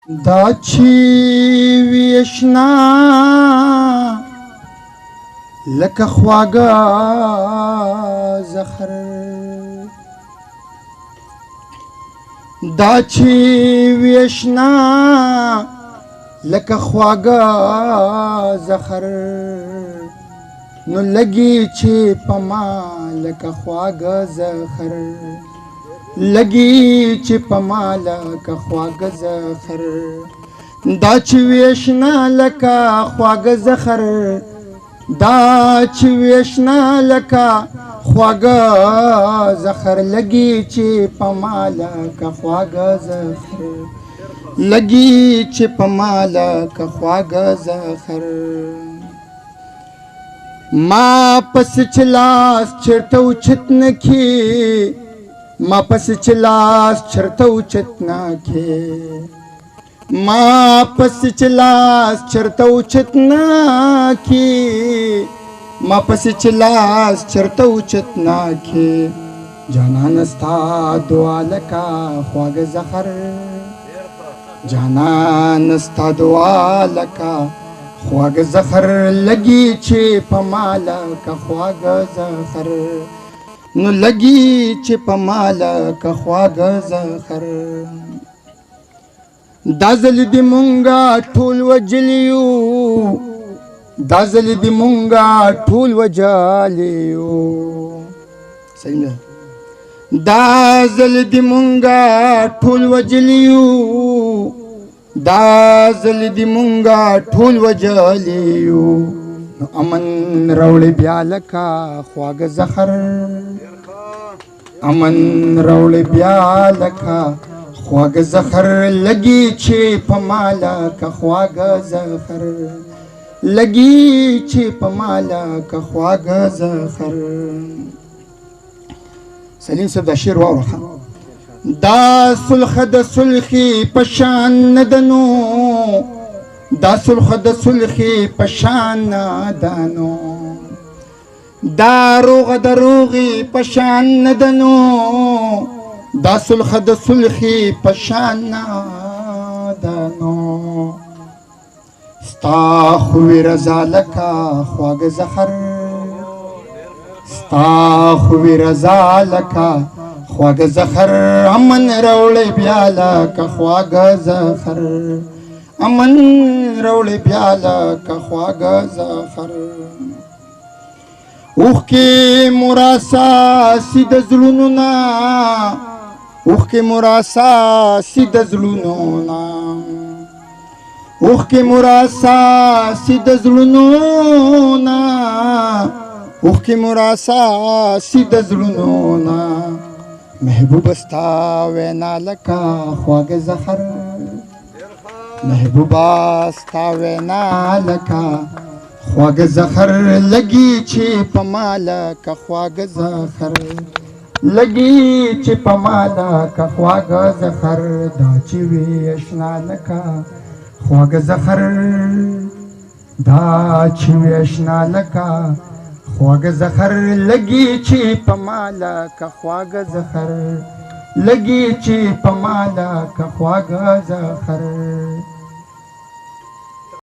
دا چې ویشنا لکه خواږه زخر، دا چې ویشنا لکه خواږه زخر، نو لګي چې پما لکه خواږه زخر، لګي چې پما لکه خواږه زخر. دا چې ویشنا لکه خواږه زخر، دا چې ویشنا لکه خواږه زخر، لګي چې پما لکه خواږه زخر، لګي چې پما لکه خواږه زخر. ما پس چلاس چرته اوچت نکي، ما پس چلاس چرته اوچت نکي، ما پس چلاس چرته اوچت نکي، ما پس چلاس چرته اوچت نکي. جانان ستا دعا لکه خواږه زخر، جانان ستا دعا لکه خواږه زخر، لګي چې پما لکه خواږه زخر، نو لګي چې پما لکه خواږه زخر. دا ځل دې مونږه ټول وجلیو، دا ځل دې مونږه ټول وجلیو، صحیح ده. دا ځل دې مونږه ټول وجلیو، دا ځل دې مونږه ټول وجلیو، نو امن راوړې بیا لکه خواږه زخر، امن راوړې بیا لکه خواږه زخر، لګي چې پما لکه خواږه زخر، لګي چې پما لکه خواږه زخر. سلیم صاحب دا شعر واوره. دا سلخ د سلخي پشان ندنو، دا سلخ د سلخي پشان ندنو، دا روغ د روغي پشان ندنو، دا سلخ د سلخي پشان ندنو. ستا خوی رضا لکه خواږه زخر، ستا خوی رضا لکه خواږه زخر، امن راوړې بیا لکه خواږه زخر، امن راوړې بیا لکه خواږه زخر. اوښکې مراسا سید زړونو نه، اوښکې مراسا سید زړونو نه، اوښکې مراسا سید زړونو نه، اوښکې مراسا سید زړونو نه. محبوب ستا وینا لکه خواږه زخر، محبوبا ستا وینا لکه خواږه زخر، لګي چې پما لکه خواږه زخر، لګي چې پما لکه خواږه زخر. دا چې ویشنا لکه خواږه زخر، دا چې ویشنا لکه خواږه زخر، لګي چې پما لکه خواږه زخر، لګي چې پما لکه خواږه زخر.